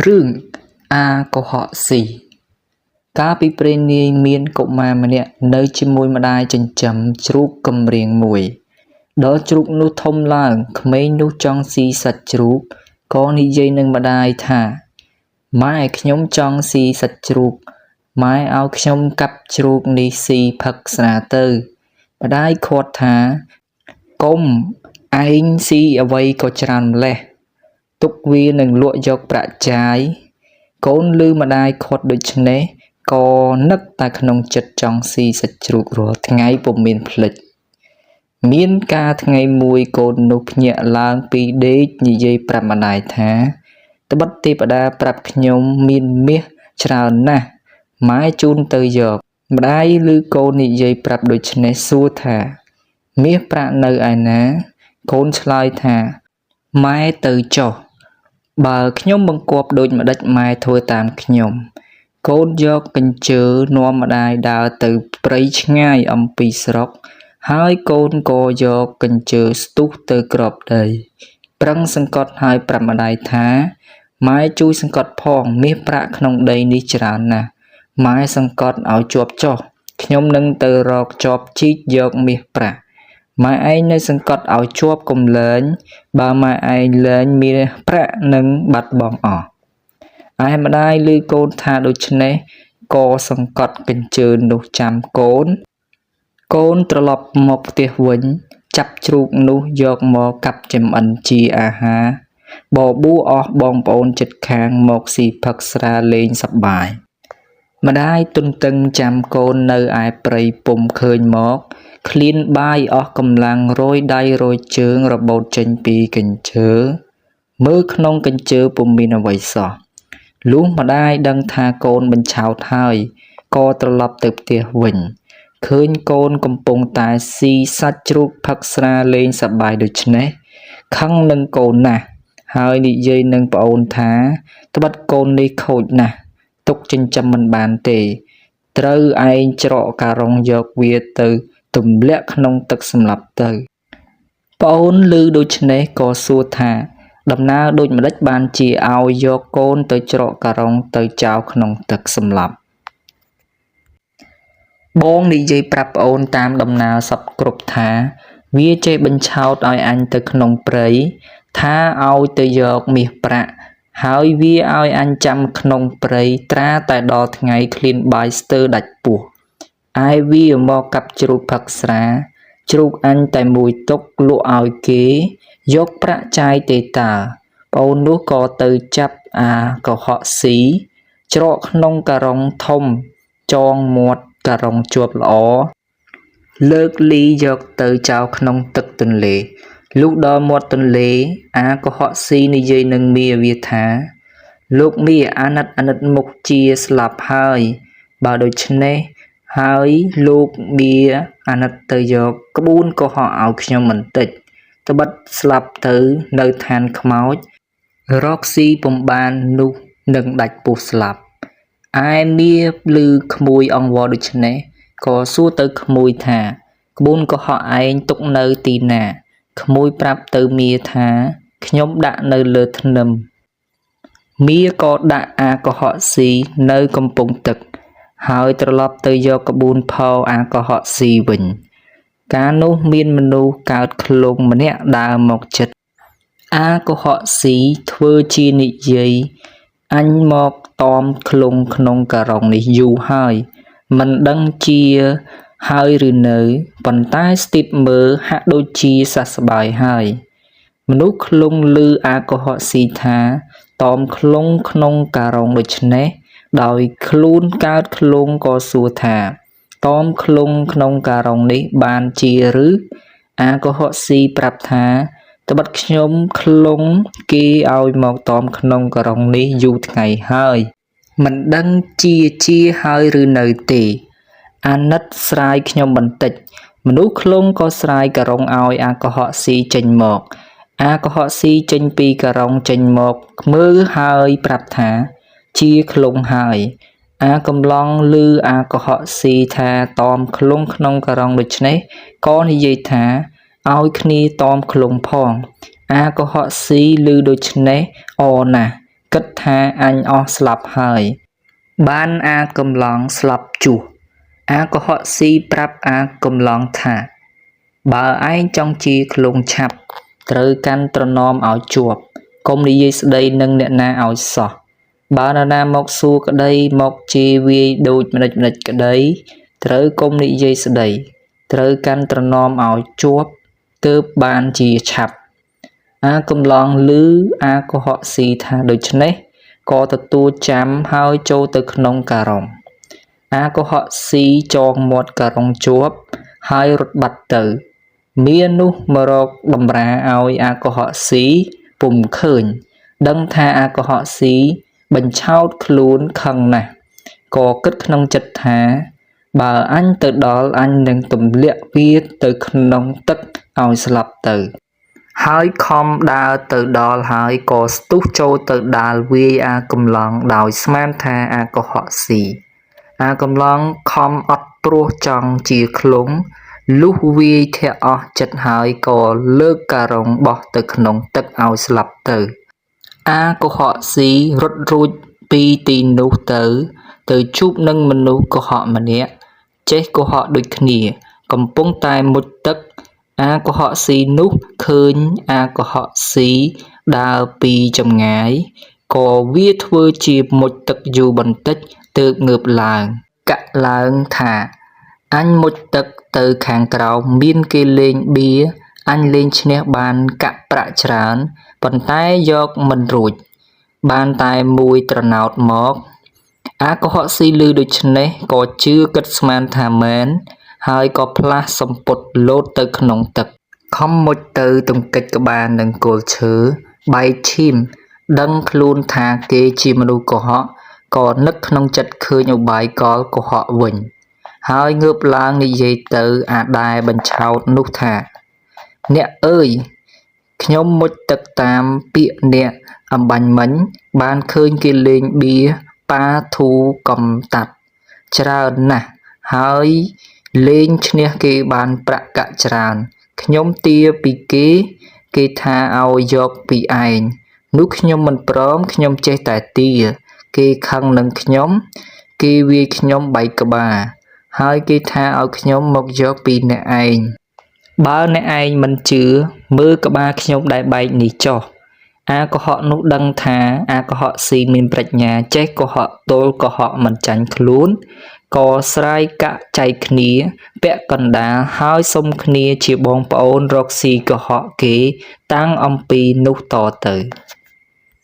រឿងអាកុហកស៊ីកាលពីព្រេងនាយមានកុមារម្នាក់នៅជាមួយម្ដាយចិញ្ចឹមជ្រូកកម្រៀងមួយដល់ជ្រូកនោះធំឡើងក្មេងនោះចង់ស៊ីសាច់ជ្រូកក៏និយាយនឹងម្ដាយថាម៉ែខ្ញុំចង់ស៊ីសាច់ជ្រូកម៉ែឲ្យខ្ញុំកាប់ជ្រូកនេះស៊ីផឹកស្រាទៅម្ដាយឃាត់ថាកុំឯងស៊ីអ្វីក៏ច្រើនម្លេះទុកវានឹងលក់យកប្រាក់ចាយកូនឮម្ដាយឃាត់ដូច្នេះក៏នឹកតែក្នុងចិត្តចង់ស៊ីសាច់ជ្រូករាល់ថ្ងៃពុំមានភ្លេចមានការថ្ងៃមួយកូននោះភ្ញាក់ឡើងពីដេកនិយាយប្រាប់ម្ដាយថាត្បិតទេវតាប្រាប់ខ្ញុំមានមាសច្រើនណាស់ម៉ែជូនទៅយកម្ដាយឮកូននិយាយប្រាប់ដូច្នេះសួរថាមាសប្រាក់នៅឯណាកូនឆ្លើយថាម៉ែទៅចុះបើខ្ញុំបង្គាប់ដូចម្ដេចម៉ែធ្វើតាមខ្ញុំកូនយកកញ្ជើនាំម្ដាយដើរទៅព្រៃឆ្ងាយអំពីស្រុកហើយកូនក៏យកកញ្ជើស្ទុះទៅក្របដីប្រឹងសង្កត់ហើយប្រាប់ម្ដាយថាម៉ែជួយសង្កត់ផងមាសប្រាក់ក្នុងដីនេះច្រើនណាស់ម៉ែសង្កត់ឲ្យជាប់ចុះខ្ញុំនឹងទៅរកជាប់ជីកយកមាសប្រាក់ម៉ែឯងនៅសង្កត់ឲ្យជាប់កុំលែងបើម៉ែឯងលែងមាសប្រាក់នឹងបាត់បង់អស់ឯម្ដាយឮកូនថាដូច្នេះក៏សង្កត់កញ្ជើនោះចាំកូនត្រឡប់មកផ្ទះវិញចាប់ជ្រូកនោះយកមកកាប់ចម្អិនជាអាហារបបួអស់បងប្អូនជិតខាងមកស៊ីផឹកស្រាលេងសប្បាយម្ដាយទន្ទឹងចាំកូននៅឯព្រៃពុំឃើញមកឃ្លានបាយអស់កម្លាំងរយដៃរយជើងរបូតចេញពីកញ្ជើមើលក្នុងកញ្ជើពុំមានអ្វីសោះលុះម្ដាយដឹងថាកូនបញ្ឆោតហើយក៏ត្រឡប់ទៅផ្ទះវិញឃើញកូនកំពុងតែស៊ីសាច់ជ្រូកផឹកស្រាលេងសប្បាយដូច្នេះខឹងនឹងកូនណាស់ហើយនិយាយនឹងប្អូនថាត្បិតកូននេះខូចណាស់ទុកចិញ្ចឹមមិនបានទេត្រូវឯងច្រកការុងយកវាទៅទម្លាក់ក្នុងទឹកសម្លាប់ទៅប្អូនឮដូច្នេះក៏សួរថាដំណើរដូចម្ដេចបានជាឲ្យយកកូនទៅច្រកការុងទៅចោលក្នុងទឹកសម្លាប់បងនិយាយប្រាប់ប្អូនតាមដំណើរសពគ្រប់ថាវាចេះបញ្ឆោតឲ្យអញទៅក្នុងព្រៃថាឲ្យទៅយកមាសប្រាក់ហើយវាឲ្យអញចាំក្នុងព្រៃត្រាតែដល់ថ្ងៃឃ្លានបាយស្ទើរដាច់ពោះឯវាមកកាប់ជ្រូកផឹកស្រាជ្រូកអញតែមួយទុកលក់ឲ្យគេយកប្រាក់ចាយទេតាប្អូននោះក៏ទៅចាប់អាកុហកស៊ីច្រកក្នុងការុងធំចងមាត់ការុងជាប់ល្អលើកលីយកទៅចោលក្នុងទឹកទន្លេលុះដល់មាត់ទន្លេអាកុហកស៊ីនិយាយនឹងមាវាថាលោកមាអាណិតមុខជាស្លាប់ហើយបើដូច្នេះហើយលោកមាអាណិតទៅយកក្បួនកុហកឲ្យខ្ញុំបន្តិចត្បិតស្លាប់ទៅនៅឋានខ្មោចរកស៊ីពំបាននោះនឹងដាច់ពោះស្លាប់ឯមាឮក្មួយអង្វរដូច្នេះក៏សួរទៅក្មួយថាក្បួនកុហកឯងទុកនៅទីណាក្មួយប្រាប់ទៅមាថាខ្ញុំដាក់នៅលើធ្នឹមមាក៏ដាក់អាកុហកស៊ីនៅកំពង់ទឹកហើយត្រឡប់ទៅយកក្បួនផោអាកុហកស៊ីវិញកាលនោះមានមនុស្សកើតឃ្លងម្នាក់ដើរមកជិតអាកុហកស៊ីធ្វើជានិយាយអញមកតមឃ្លងក្នុងការុងនេះយូរហើយមិនដឹងជាហើយឬនៅប៉ុន្តែស្ទាបមើលហាក់ដូចជាសះស្បើយហើយមនុស្សឃ្លងឮអាកុហកស៊ីថាតមឃ្លងក្នុងការុងដូច្នេះដោយខ្លួនកើតឃ្លងក៏សួរថាតមឃ្លងក្នុងការុងនេះបានជាឬអាកុហកស៊ីប្រាប់ថាត្បិតខ្ញុំឃ្លងគេឲ្យមកតមក្នុងការុងនេះយូរថ្ងៃហើយមិនដឹងជាហើយឬនៅទេអាណិតស្រាយខ្ញុំបន្តិចមនុស្សឃ្លងក៏ស្រាយការុងឲ្យអាកុហកស៊ីចេញមកអាកុហកស៊ីចេញពីការុងចេញមកមើលហើយប្រាប់ថាជាឃ្លងហើយអាកំឡងឮអាកុហកស៊ីថាតមឃ្លងក្នុងការុងដូច្នេះក៏និយាយថាឲ្យគ្នាតមឃ្លងផងអាកុហកស៊ីឮដូច្នេះអណាស់ គិតថាអញអស់ស្លាប់ហើយបានអាកំឡងស្លាប់ជួសអាកុហកស៊ីប្រាប់អាកំឡងថាបើឯងចង់ជាឃ្លងឆាប់ត្រូវកាន់ត្រណមឲ្យជាប់កុំនិយាយស្ដីនឹងអ្នកណាឲ្យសោះបើនរណាមកសួរក្ដីមកជេរវាយដូចម្ដេចក្ដីត្រូវកុំនិយាយស្ដីត្រូវកាន់ត្រណមឲ្យជាប់ទើបបានជាឆាប់អាកំឡងឮអាកុហកស៊ីថាដូច្នេះក៏ទទួលចាំហើយចូលទៅក្នុងការុងអាកុហកស៊ីចងមាត់ការុងជាប់ហើយរត់បាត់ទៅមាននោះមករកបំរាឲ្យអាកុហកស៊ីពុំឃើញដឹងថាអាកុហកស៊ីបញ្ឆោតខ្លួនខឹងណាស់ក៏គិតក្នុងចិត្តថាបើអញទៅដល់អញនឹងទម្លាក់វាទៅក្នុងទឹកឲ្យស្លាប់ទៅហើយខំដើរទៅដល់ហើយក៏ស្ទុះចូលទៅដាល់វាយអាកំឡងដោយស្មានថាអាកុហកស៊ីអាកំឡងខំអត់ព្រោះចង់ជាឃ្លងលុះវាយធាក់អស់ចិត្តហើយក៏លើកការុងបោះទៅក្នុងទឹកឲ្យស្លាប់ទៅអាកុហកស៊ីរត់រួចពីទីនោះទៅជួបនឹងមនុស្សកុហកម្នាក់ចេះកុហកដូចគ្នាកំពុងតែមុជទឹកអាកុហកស៊ីនោះឃើញអាកុហកស៊ីដើរពីចម្ងាយក៏វាធ្វើជាមុជទឹកយូរបន្តិចទើបងើបឡើងកាក់ឡើងថាអញមុជទឹកទៅខាងក្រោមមានគេលេងបៀអញលេងឈ្នះបានកាក់ប្រាក់ច្រើនប៉ុន្តែយកមិនរួចបានតែមួយត្រណោតមកអាកុហកស៊ីឮដូច្នេះក៏ជឿគិតស្មានថាមែនហើយក៏ផ្លាស់សំពត់លោតទៅក្នុងទឹកខំមុជទៅទង្គិចក្បាលនឹងគល់ឈើបែកឈាមដឹងខ្លួនថាគេជាមនុស្សកុហកក៏នឹកក្នុងចិត្តឃើញឧបាយកលកុហកវិញហើយងើបឡើងនិយាយទៅអាដែលបញ្ឆោតនោះថាអ្នកអើយខ្ញុំមុជទឹកតាមពាក្យអ្នកអំបញ្ញមិញបានឃើញគេលេងបៀប៉ាធូកំតាត់ច្រើនណាស់ហើយលេងឈ្នះគេបានប្រាក់កាក់ច្រើនខ្ញុំទាពីគេថាឲ្យយកពីឯងនោះខ្ញុំមិនព្រមខ្ញុំចេះតែទាគេខឹងនឹងខ្ញុំគេវាយខ្ញុំបែកក្បាលហើយគេថាឲ្យខ្ញុំមកយកពីអ្នកឯងបើអ្នកឯងមិនជឿមើលក្បាលខ្ញុំដែលបែកនេះចុះអាកុហកនោះដឹងថាអាកុហកស៊ីមានប្រាជ្ញាចេះកុហកទល់កុហកមិនចាញ់ខ្លួនក៏ស្រាយកាក់ចែកគ្នាពាក់កណ្ដាលហើយសុំគ្នាជាបងប្អូនរកស៊ីកុហកគេតាំងអំពីនោះតទៅ